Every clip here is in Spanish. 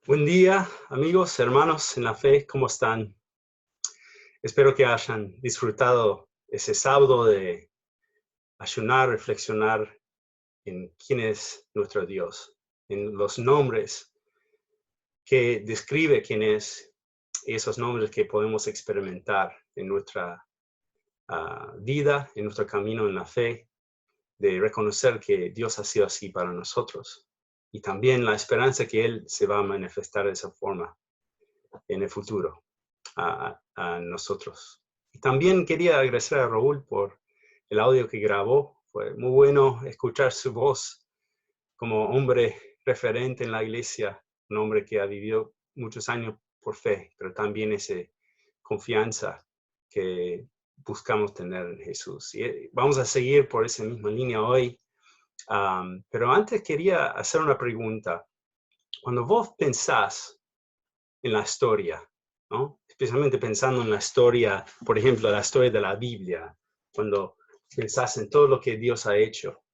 Buen día, amigos, hermanos en la fe, ¿cómo están? Espero que hayan disfrutado ese sábado de ayunar, reflexionar en quién es nuestro Dios, en los nombres que describe quién es, y esos nombres que podemos experimentar en nuestra vida, en nuestro camino en la fe, de reconocer que Dios ha sido así para nosotros. Y también la esperanza que Él se va a manifestar de esa forma en el futuro a nosotros. Y también quería agradecer a Raúl por el audio que grabó. Fue muy bueno escuchar su voz como hombre referente en la iglesia, un hombre que ha vivido muchos años por fe, pero también esa confianza que buscamos tener en Jesús. Y vamos a seguir por esa misma línea hoy. Pero antes quería hacer una pregunta. Cuando vos pensás en la historia, ¿no? Especialmente pensando en la historia, por ejemplo, la historia de la Biblia, cuando pensás en todo lo que Dios ha hecho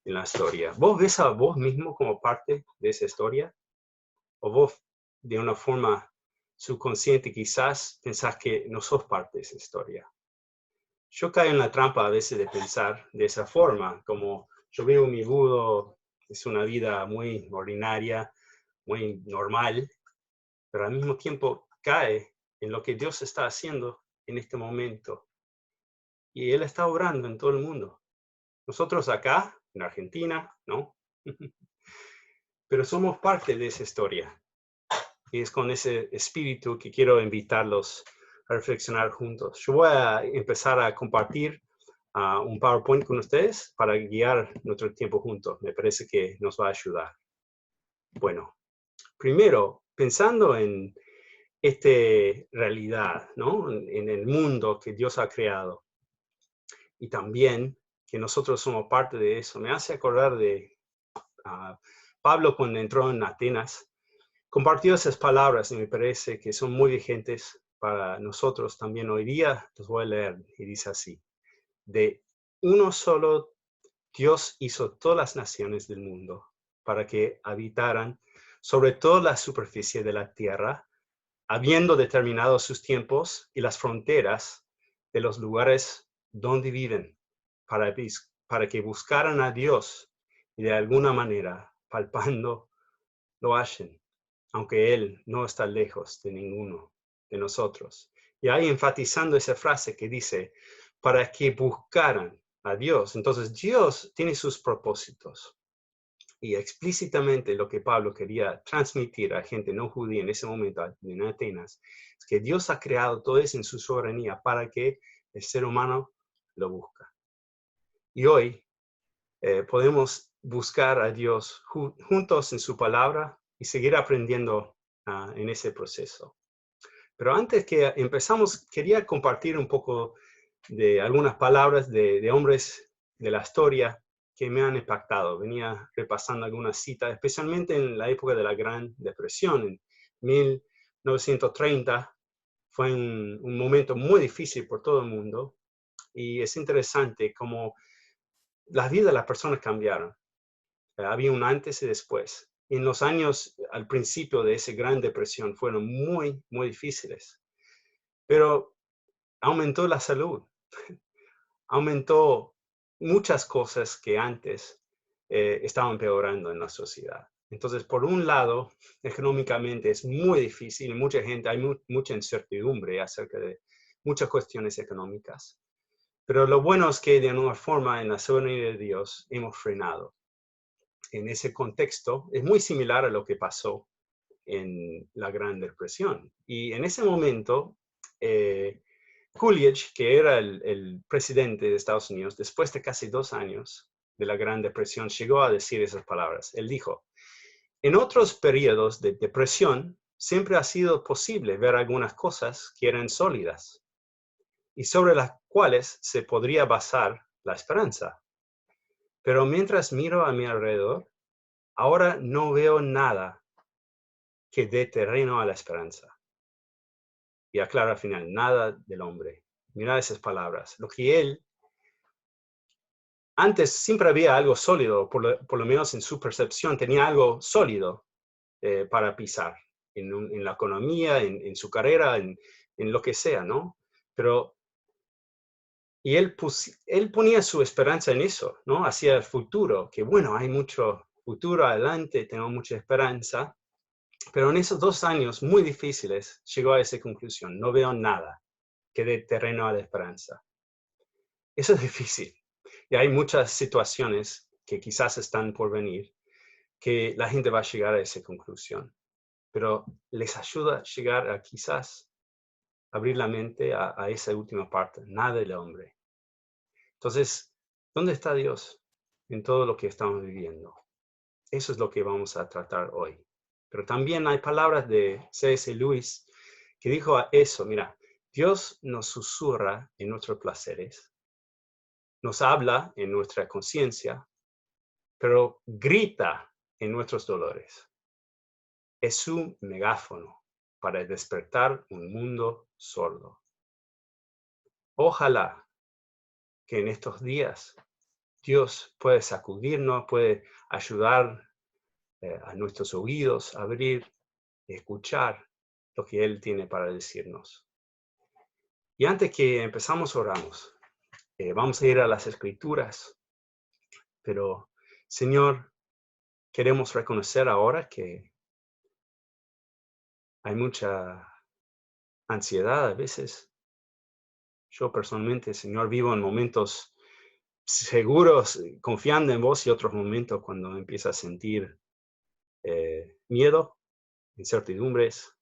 en la historia. ¿Vos ves a vos mismo como parte de esa historia? ¿O vos, de una forma subconsciente, quizás pensás que no sos parte de esa historia? Yo caigo en la trampa a veces de pensar de esa forma, como yo vivo mi budo, es una vida muy ordinaria, muy normal, pero al mismo tiempo cae en lo que Dios está haciendo en este momento. Y Él está obrando en todo el mundo. Nosotros acá, en Argentina, ¿no? Pero somos parte de esa historia. Y es con ese espíritu que quiero invitarlos a reflexionar juntos. Yo voy a empezar a compartir un PowerPoint con ustedes para guiar nuestro tiempo juntos. Me parece que nos va a ayudar. Bueno, primero, pensando en esta realidad, ¿no? En el mundo que Dios ha creado. Y también que nosotros somos parte de eso. Me hace acordar de Pablo cuando entró en Atenas. Compartió esas palabras y me parece que son muy vigentes para nosotros también hoy día. Los voy a leer y dice así. De uno solo Dios hizo todas las naciones del mundo para que habitaran sobre toda la superficie de la tierra, habiendo determinado sus tiempos y las fronteras de los lugares donde viven, para que buscaran a Dios y de alguna manera, palpando, lo hallen, aunque Él no está lejos de ninguno de nosotros. Y ahí enfatizando esa frase que dice, para que buscaran a Dios. Entonces Dios tiene sus propósitos. Y explícitamente lo que Pablo quería transmitir a gente no judía en ese momento en Atenas es que Dios ha creado todo eso en su soberanía para que el ser humano lo busque. Y hoy podemos buscar a Dios juntos en su palabra y seguir aprendiendo en ese proceso. Pero antes que empezamos, quería compartir un poco de algunas palabras de hombres de la historia que me han impactado. Venía repasando algunas citas, especialmente en la época de la Gran Depresión, en 1930. Fue un momento muy difícil por todo el mundo y es interesante cómo las vidas de las personas cambiaron. Había un antes y después. En los años al principio de esa Gran Depresión fueron muy, muy difíciles, pero aumentó la salud, aumentó muchas cosas que antes estaban empeorando en la sociedad. Entonces, por un lado, económicamente es muy difícil, mucha gente, hay mucha incertidumbre acerca de muchas cuestiones económicas. Pero lo bueno es que de alguna forma en la soberanía de Dios hemos frenado. En ese contexto es muy similar a lo que pasó en la Gran Depresión. Y en ese momento, Coolidge, que era el presidente de Estados Unidos, después de casi 2 años de la Gran Depresión, llegó a decir esas palabras. Él dijo, en otros periodos de depresión, siempre ha sido posible ver algunas cosas que eran sólidas y sobre las cuales se podría basar la esperanza. Pero mientras miro a mi alrededor, ahora no veo nada que dé terreno a la esperanza. Y aclara al final, nada del hombre. Mira esas palabras. Lo que él, antes siempre había algo sólido, por lo menos en su percepción, tenía algo sólido para pisar. en la economía, en su carrera, en lo que sea, ¿no? Pero, y él ponía su esperanza en eso, ¿no? Hacia el futuro, que bueno, hay mucho futuro adelante, tengo mucha esperanza. Pero en esos 2 años muy difíciles llegó a esa conclusión. No veo nada que dé terreno a la esperanza. Eso es difícil. Y hay muchas situaciones que quizás están por venir que la gente va a llegar a esa conclusión. Pero les ayuda a llegar a quizás abrir la mente a esa última parte. Nada del hombre. Entonces, ¿dónde está Dios en todo lo que estamos viviendo? Eso es lo que vamos a tratar hoy. Pero también hay palabras de C.S. Lewis que dijo a eso, mira, Dios nos susurra en nuestros placeres, nos habla en nuestra conciencia, pero grita en nuestros dolores. Es su megáfono para despertar un mundo sordo. Ojalá que en estos días Dios pueda sacudirnos, puede ayudar a nuestros oídos a abrir, escuchar lo que Él tiene para decirnos. Y antes que empezamos, oramos. Vamos a ir a las Escrituras, pero Señor, queremos reconocer ahora que hay mucha ansiedad a veces. Yo personalmente, Señor, vivo en momentos seguros, confiando en vos, y otros momentos cuando empiezo a sentir miedo, incertidumbres.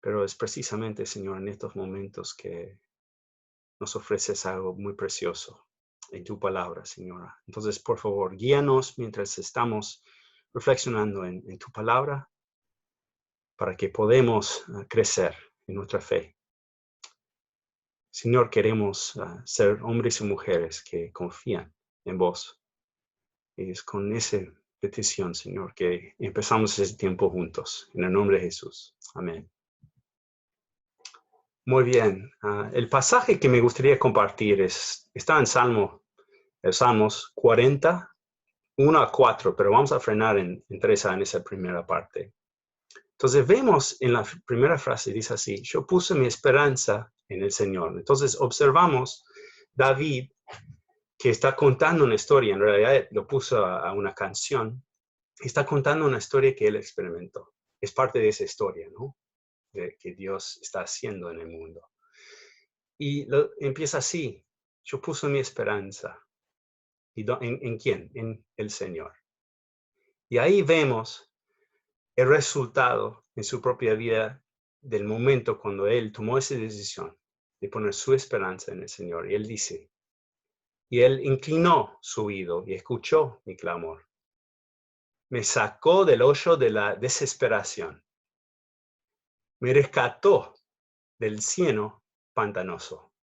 Pero es precisamente, Señor, en estos momentos que nos ofreces algo muy precioso en tu palabra, Señora. Entonces, por favor, guíanos mientras estamos reflexionando en tu palabra para que podamos crecer en nuestra fe. Señor, queremos ser hombres y mujeres que confían en vos. Y es con esa petición, Señor, que empezamos ese tiempo juntos. En el nombre de Jesús. Amén. Muy bien. El pasaje que me gustaría compartir está en Salmos 40, 1 a 4, pero vamos a frenar en esa primera parte. Entonces vemos en la primera frase, dice así, yo puse mi esperanza en el Señor. Entonces observamos David que está contando una historia, en realidad lo puso a una canción, está contando una historia que él experimentó. Es parte de esa historia, ¿no? Que Dios está haciendo en el mundo. Y empieza así, yo puse mi esperanza. ¿En quién? En el Señor. Y ahí vemos el resultado en su propia vida del momento cuando él tomó esa decisión de poner su esperanza en el Señor. Y él dice, y él inclinó su oído y escuchó mi clamor. Me sacó del hoyo de la desesperación. Me rescató del cieno pantanoso.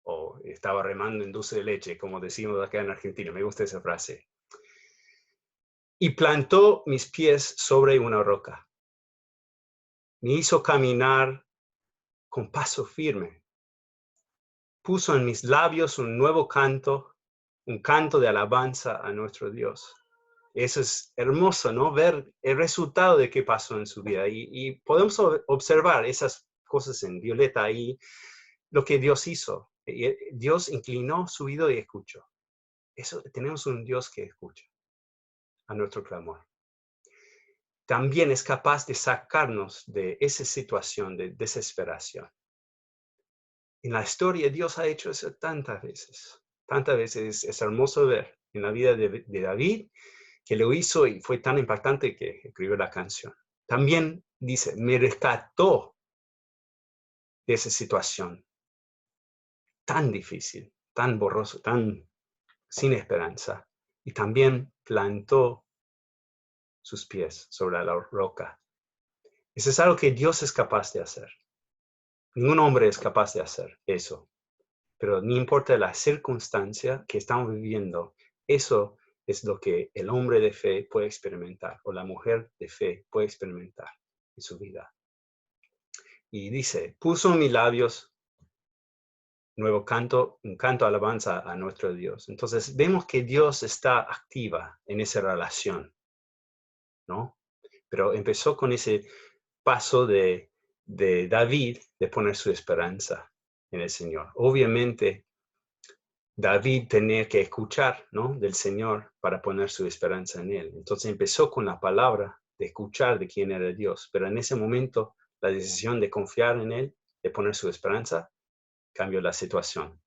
O estaba remando en dulce de leche, como decimos acá en Argentina. Me gusta esa frase. Y plantó mis pies sobre una roca. Me hizo caminar con paso firme. Puso en mis labios un nuevo canto, un canto de alabanza a nuestro Dios. Eso es hermoso, ¿no? Ver el resultado de qué pasó en su vida. Y podemos observar esas cosas en violeta ahí, lo que Dios hizo. Dios inclinó su oído y escuchó. Tenemos un Dios que escucha a nuestro clamor. También es capaz de sacarnos de esa situación de desesperación. En la historia Dios ha hecho eso tantas veces. Tantas veces es hermoso ver en la vida de David que lo hizo y fue tan impactante que escribió la canción. También dice, me rescató de esa situación tan difícil, tan borroso, tan sin esperanza. Y también plantó sus pies sobre la roca. Eso es algo que Dios es capaz de hacer. Ningún hombre es capaz de hacer eso. Pero no importa la circunstancia que estamos viviendo, eso es lo que el hombre de fe puede experimentar o la mujer de fe puede experimentar en su vida. Y dice, puso en mis labios nuevo canto, un canto de alabanza a nuestro Dios. Entonces vemos que Dios está activa en esa relación, ¿no? Pero empezó con ese paso de David de poner su esperanza en el Señor. Obviamente, David tenía que escuchar, ¿no?, del Señor para poner su esperanza en Él. Entonces empezó con la palabra de escuchar de quién era Dios, pero en ese momento la decisión de confiar en Él, de poner su esperanza, cambió la situación.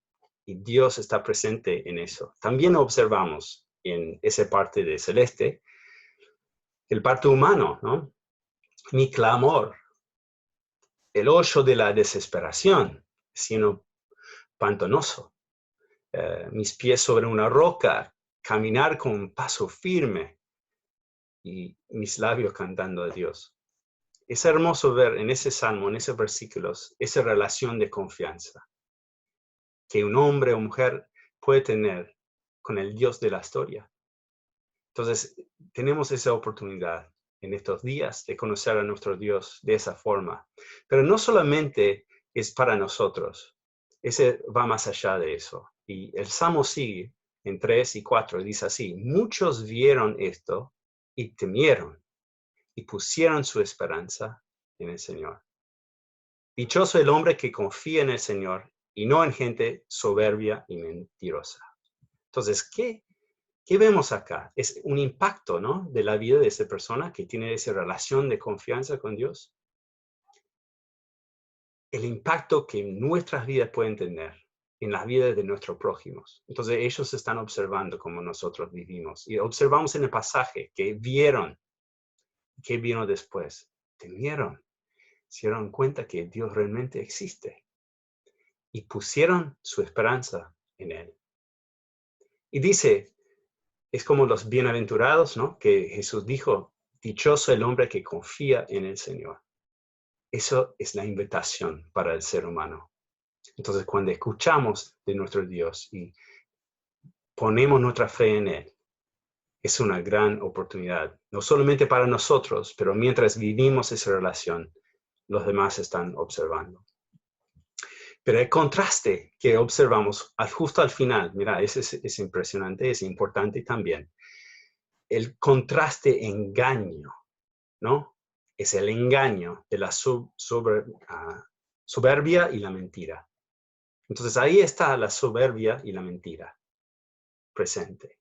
Y Dios está presente en eso. También observamos en esa parte de celeste el parto humano, ¿no? Mi clamor, el hoyo de la desesperación, sino pantanoso. Mis pies sobre una roca, caminar con paso firme y mis labios cantando a Dios. Es hermoso ver en ese salmo, en esos versículos, esa relación de confianza que un hombre o mujer puede tener con el Dios de la historia. Entonces, tenemos esa oportunidad en estos días de conocer a nuestro Dios de esa forma. Pero no solamente es para nosotros, ese va más allá de eso. Y el Salmo sigue en 3 y 4, dice así: muchos vieron esto y temieron y pusieron su esperanza en el Señor. Dichoso el hombre que confía en el Señor y no en gente soberbia y mentirosa. Entonces, ¿qué vemos acá? Es un impacto, ¿no?, de la vida de esa persona que tiene esa relación de confianza con Dios. El impacto que nuestras vidas pueden tener en las vidas de nuestros prójimos. Entonces ellos están observando cómo nosotros vivimos. Y observamos en el pasaje que vieron. ¿Qué vino después? Temieron. Se dieron cuenta que Dios realmente existe. Y pusieron su esperanza en Él. Y dice, es como los bienaventurados, ¿no?, que Jesús dijo: dichoso el hombre que confía en el Señor. Eso es la invitación para el ser humano. Entonces, cuando escuchamos de nuestro Dios y ponemos nuestra fe en Él, es una gran oportunidad, no solamente para nosotros, pero mientras vivimos esa relación, los demás están observando. Pero el contraste que observamos justo al final, mira, es impresionante, es importante también. El contraste engaño, ¿no? Es el engaño de la soberbia y la mentira. Entonces ahí está la soberbia y la mentira presente.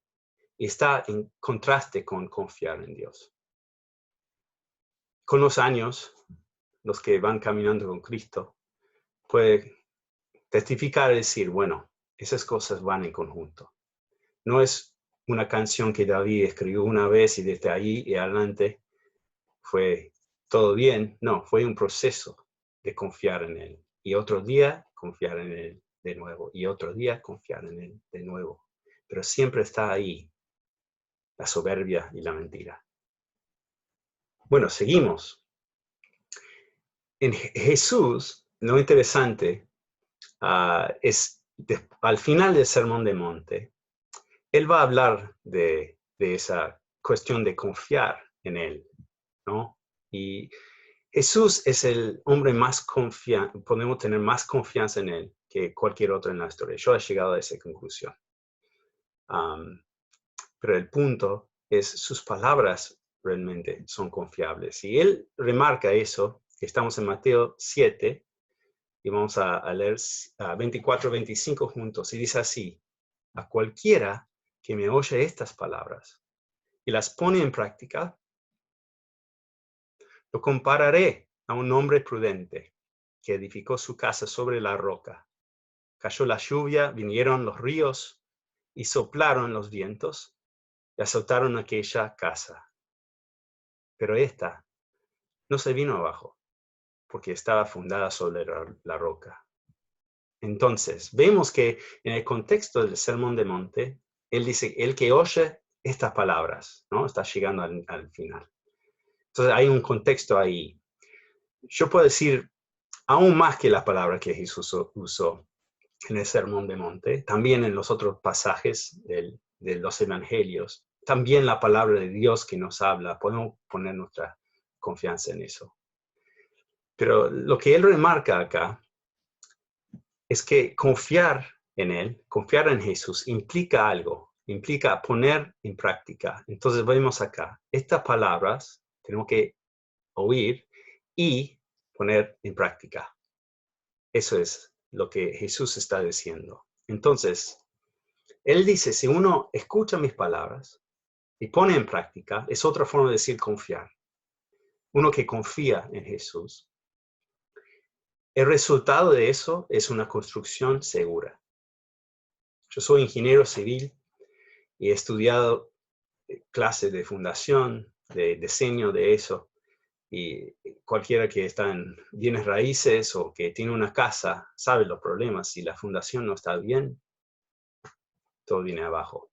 Y está en contraste con confiar en Dios. Con los años, los que van caminando con Cristo pueden testificar y decir, bueno, esas cosas van en conjunto. No es una canción que David escribió una vez y desde ahí y adelante fue todo bien. No, fue un proceso de confiar en Él. Y otro día confiar en Él de nuevo. Y otro día confiar en Él de nuevo. Pero siempre está ahí la soberbia y la mentira. Bueno, seguimos. En Jesús, lo interesante es al final del Sermón del Monte, Él va a hablar de esa cuestión de confiar en Él, ¿no? Y Jesús es el hombre más confiante, podemos tener más confianza en Él que cualquier otro en la historia. Yo he llegado a esa conclusión. Pero el punto es, sus palabras realmente son confiables. Y Él remarca eso, que estamos en Mateo 7, y vamos a leer 24-25 juntos, y dice así: a cualquiera que me oye estas palabras y las pone en práctica, lo compararé a un hombre prudente que edificó su casa sobre la roca. Cayó la lluvia, vinieron los ríos y soplaron los vientos y azotaron aquella casa. Pero esta no se vino abajo, porque estaba fundada sobre la roca. Entonces, vemos que en el contexto del Sermón del Monte, Él dice, el que oye estas palabras, ¿no? Está llegando al final. Entonces, hay un contexto ahí. Yo puedo decir, aún más que la palabra que Jesús usó en el Sermón del Monte, también en los otros pasajes de los evangelios, también la palabra de Dios que nos habla, podemos poner nuestra confianza en eso. Pero lo que Él remarca acá es que confiar en Él, confiar en Jesús, implica algo, implica poner en práctica. Entonces vemos acá, estas palabras tenemos que oír y poner en práctica. Eso es lo que Jesús está diciendo. Entonces, Él dice, si uno escucha mis palabras y pone en práctica, es otra forma de decir confiar. Uno que confía en Jesús. El resultado de eso es una construcción segura. Yo soy ingeniero civil y he estudiado clases de fundación, de diseño de eso. Y cualquiera que está en bienes raíces o que tiene una casa sabe los problemas. Si la fundación no está bien, todo viene abajo.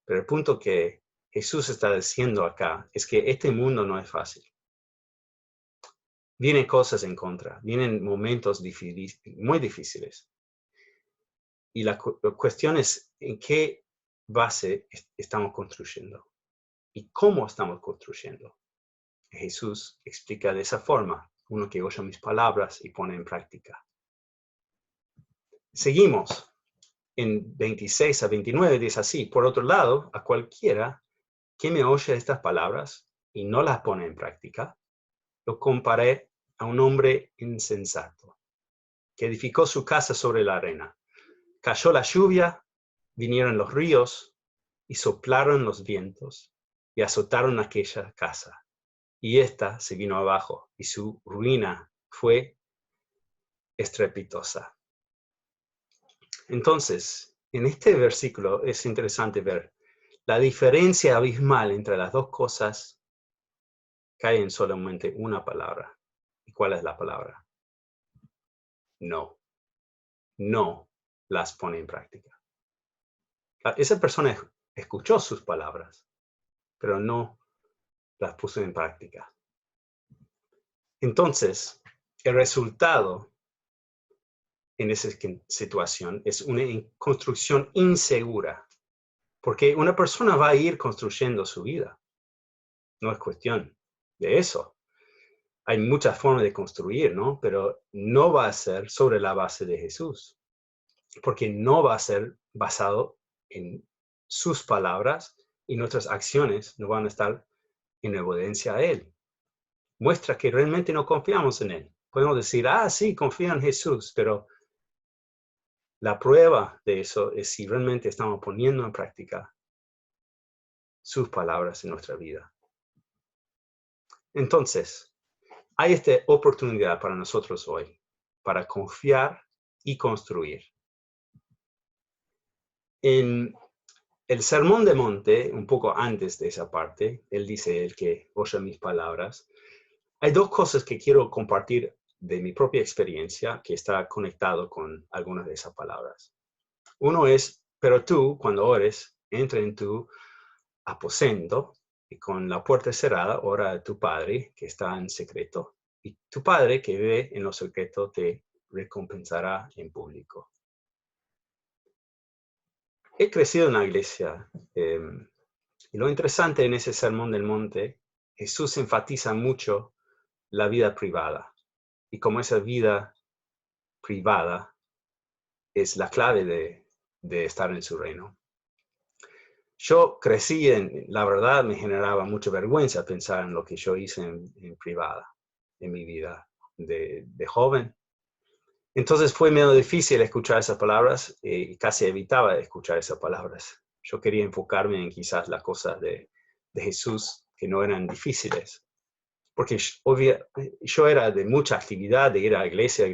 Pero el punto que Jesús está diciendo acá es que este mundo no es fácil. Vienen cosas en contra, vienen momentos muy difíciles. Y la cuestión es en qué base estamos construyendo y cómo estamos construyendo. Jesús explica de esa forma, uno que oye mis palabras y pone en práctica. Seguimos. En 26 a 29 dice así, por otro lado, a cualquiera que me oye estas palabras y no las pone en práctica, lo comparé a un hombre insensato que edificó su casa sobre la arena. Cayó la lluvia, vinieron los ríos y soplaron los vientos y azotaron aquella casa. Y ésta se vino abajo y su ruina fue estrepitosa. Entonces, en este versículo es interesante ver la diferencia abismal entre las dos cosas cae en solamente una palabra. ¿Y cuál es la palabra? No. No las pone en práctica. Esa persona escuchó sus palabras, pero no las puso en práctica. Entonces, el resultado en esa situación es una construcción insegura, porque una persona va a ir construyendo su vida. No es cuestión de eso. Hay muchas formas de construir, ¿no? Pero no va a ser sobre la base de Jesús, porque no va a ser basado en sus palabras y nuestras acciones no van a estar en obediencia a Él. Muestra que realmente no confiamos en Él. Podemos decir, sí, confío en Jesús, pero la prueba de eso es si realmente estamos poniendo en práctica sus palabras en nuestra vida. Entonces, hay esta oportunidad para nosotros hoy, para confiar y construir. En el Sermón del Monte, un poco antes de esa parte, Él dice, el que oye mis palabras. Hay dos cosas que quiero compartir de mi propia experiencia que está conectado con algunas de esas palabras. Uno es, pero tú, cuando ores, entra en tu aposento y con la puerta cerrada, ora a tu Padre que está en secreto. Y tu Padre que ve en lo secreto te recompensará en público. He crecido en la iglesia y lo interesante en ese Sermón del Monte, Jesús enfatiza mucho la vida privada y como esa vida privada es la clave de estar en su reino. Yo crecí la verdad me generaba mucha vergüenza pensar en lo que yo hice en privada, en mi vida de joven. Entonces fue medio difícil escuchar esas palabras y casi evitaba escuchar esas palabras. Yo quería enfocarme en quizás las cosas de Jesús que no eran difíciles. Porque yo era de mucha actividad, de ir a iglesia,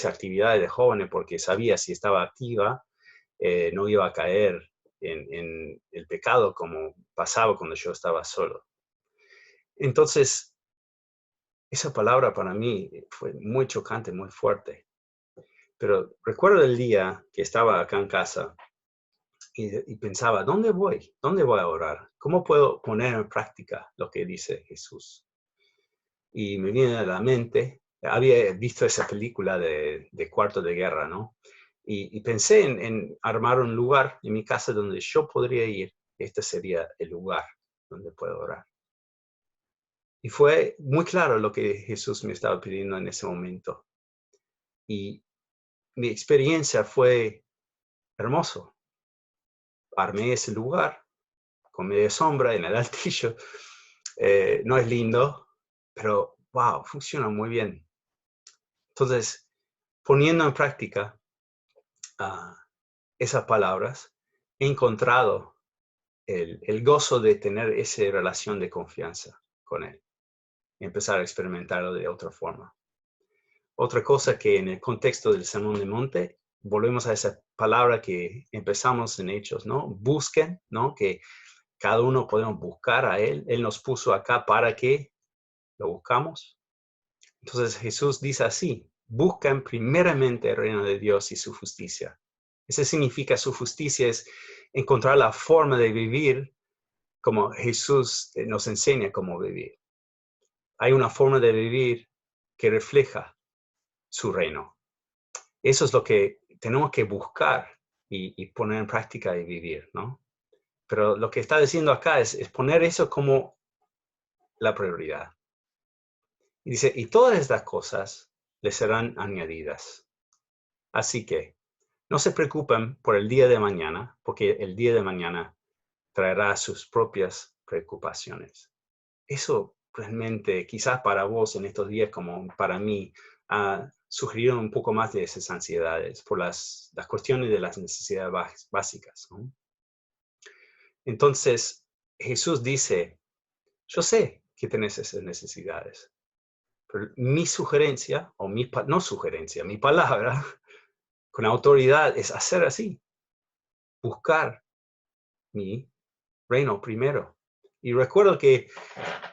actividades de jóvenes, porque sabía si estaba activa, no iba a caer en el pecado como pasaba cuando yo estaba solo. Entonces, esa palabra para mí fue muy chocante, muy fuerte. Pero recuerdo el día que estaba acá en casa y pensaba, ¿dónde voy? ¿Dónde voy a orar? ¿Cómo puedo poner en práctica lo que dice Jesús? Y me viene a la mente, había visto esa película de Cuarto de Guerra, ¿no? Y pensé en armar un lugar en mi casa donde yo podría ir. Este sería el lugar donde puedo orar. Y fue muy claro lo que Jesús me estaba pidiendo en ese momento. Y mi experiencia fue hermoso. Armé ese lugar con media sombra en el altillo. No es lindo, pero wow, funciona muy bien. Entonces, poniendo en práctica esas palabras, he encontrado el gozo de tener esa relación de confianza con Él y empezar a experimentarlo de otra forma. Otra cosa que en el contexto del Sermón del Monte, volvemos a esa palabra que empezamos en Hechos, ¿no? Busquen, ¿no? Que cada uno podemos buscar a Él. Él nos puso acá para que lo buscamos. Entonces Jesús dice así, buscan primeramente el reino de Dios y su justicia. Eso significa su justicia es encontrar la forma de vivir como Jesús nos enseña cómo vivir. Hay una forma de vivir que refleja su reino. Eso es lo que tenemos que buscar y poner en práctica y vivir, ¿no? Pero lo que está diciendo acá es poner eso como la prioridad. Y dice, y todas estas cosas les serán añadidas. Así que no se preocupen por el día de mañana, porque el día de mañana traerá sus propias preocupaciones. Eso realmente, quizás para vos en estos días como para mí, ha sugerido un poco más de esas ansiedades por las cuestiones de las necesidades básicas, ¿no? Entonces, Jesús dice, yo sé que tenés esas necesidades, pero mi sugerencia, o no sugerencia, mi palabra con autoridad es hacer así, buscar mi reino primero. Y recuerdo que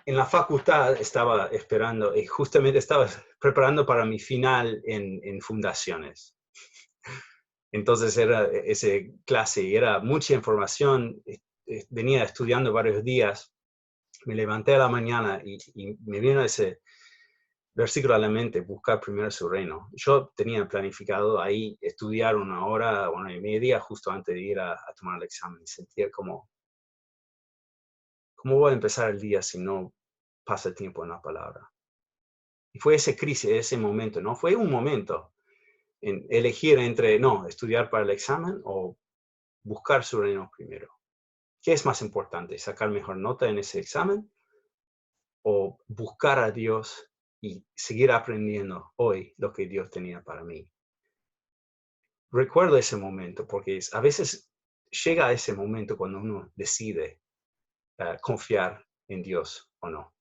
en la facultad estaba esperando y justamente estaba preparando para mi final en fundaciones. Entonces era esa clase y era mucha información. Venía estudiando varios días. Me levanté a la mañana y me vino ese versículo a la mente, buscar primero su reino. Yo tenía planificado ahí estudiar 1 hora, 1 hora y media, justo antes de ir a tomar el examen. Y sentía como, ¿cómo voy a empezar el día si no pasa tiempo en la palabra? Y fue esa crisis, ese momento, ¿no? Fue un momento en elegir entre, no, estudiar para el examen o buscar su reino primero. ¿Qué es más importante? ¿Sacar mejor nota en ese examen? ¿O buscar a Dios y seguir aprendiendo hoy lo que Dios tenía para mí? Recuerdo ese momento porque a veces llega ese momento cuando uno decide confiar en Dios o no.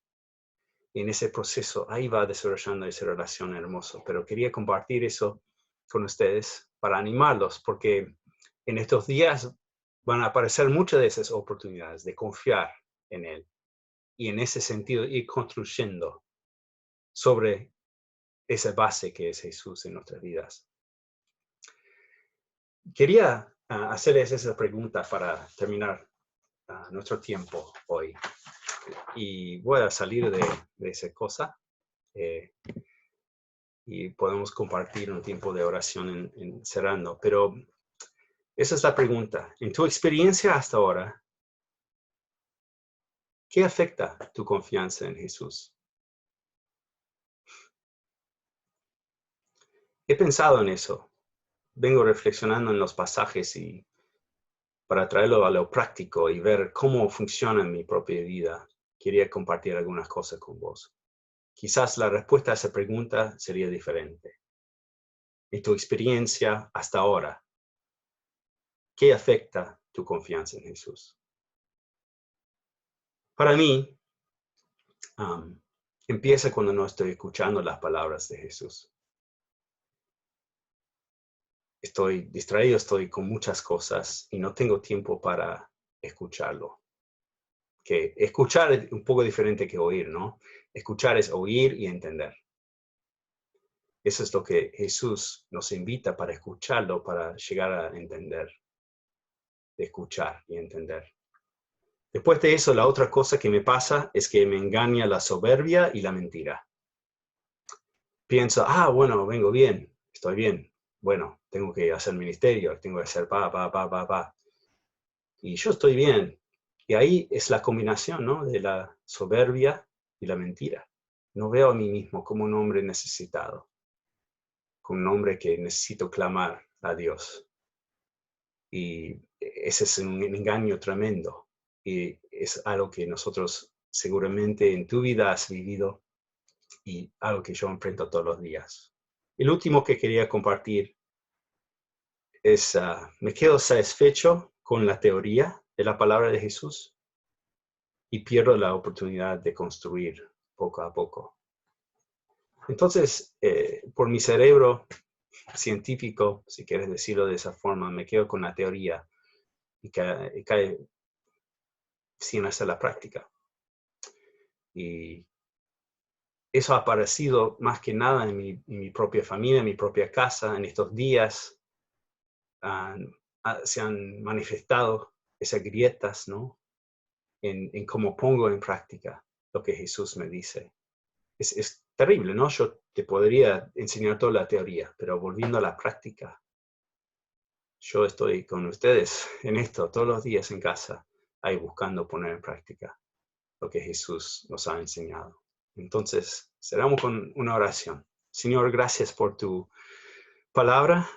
Y en ese proceso, ahí va desarrollando esa relación hermosa. Pero quería compartir eso con ustedes para animarlos, porque en estos días van a aparecer muchas de esas oportunidades de confiar en Él. Y en ese sentido, ir construyendo sobre esa base que es Jesús en nuestras vidas. Quería hacerles esa pregunta para terminar nuestro tiempo hoy. Y voy a salir de esa cosa. Y podemos compartir un tiempo de oración cerrando. Pero esa es la pregunta. En tu experiencia hasta ahora, ¿qué afecta tu confianza en Jesús? He pensado en eso. Vengo reflexionando en los pasajes y para traerlo a lo práctico y ver cómo funciona en mi propia vida, quería compartir algunas cosas con vos. Quizás la respuesta a esa pregunta sería diferente. En tu experiencia hasta ahora, ¿qué afecta tu confianza en Jesús? Para mí, empieza cuando no estoy escuchando las palabras de Jesús. Estoy distraído, estoy con muchas cosas y no tengo tiempo para escucharlo. Que escuchar es un poco diferente que oír, ¿no? Escuchar es oír y entender. Eso es lo que Jesús nos invita para escucharlo, para llegar a entender, de escuchar y entender. Después de eso, la otra cosa que me pasa es que me engaña la soberbia y la mentira. Pienso, bueno, vengo bien, estoy bien. Bueno, tengo que hacer ministerio, tengo que hacer pa. Y yo estoy bien. Y ahí es la combinación, ¿no? De la soberbia y la mentira. No veo a mí mismo como un hombre necesitado, como un hombre que necesito clamar a Dios. Y ese es un engaño tremendo. Y es algo que nosotros seguramente en tu vida has vivido y algo que yo enfrento todos los días. El último que quería compartir es, me quedo satisfecho con la teoría de la palabra de Jesús y pierdo la oportunidad de construir poco a poco. Entonces, por mi cerebro científico, si quieres decirlo de esa forma, me quedo con la teoría y cae sin hacer la práctica. Y eso ha aparecido más que nada en mi propia familia, en mi propia casa, en estos días. Se han manifestado esas grietas, ¿no? En cómo pongo en práctica lo que Jesús me dice. Es terrible, ¿no? Yo te podría enseñar toda la teoría, pero volviendo a la práctica, yo estoy con ustedes en esto todos los días en casa, ahí buscando poner en práctica lo que Jesús nos ha enseñado. Entonces, cerramos con una oración. Señor, gracias por tu palabra.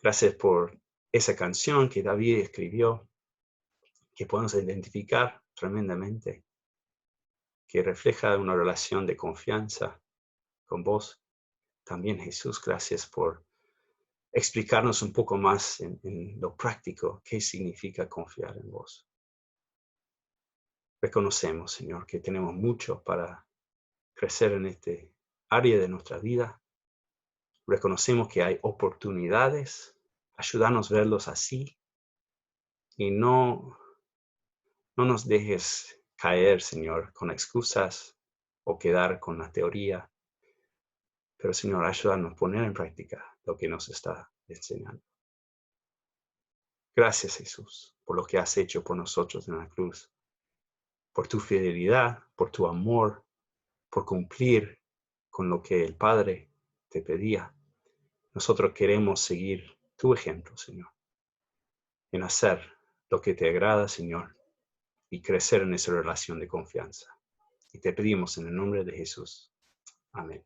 Gracias por esa canción que David escribió, que podemos identificar tremendamente, que refleja una relación de confianza con vos. También, Jesús, gracias por explicarnos un poco más en lo práctico qué significa confiar en vos. Reconocemos, Señor, que tenemos mucho para crecer en este área de nuestra vida. Reconocemos que hay oportunidades. Ayúdanos a verlos así y no nos dejes caer, Señor, con excusas o quedar con la teoría. Pero, Señor, ayúdanos a poner en práctica lo que nos está enseñando. Gracias, Jesús, por lo que has hecho por nosotros en la cruz, por tu fidelidad, por tu amor, por cumplir con lo que el Padre te pedía. Nosotros queremos seguir tu ejemplo, Señor, en hacer lo que te agrada, Señor, y crecer en esa relación de confianza. Y te pedimos en el nombre de Jesús. Amén.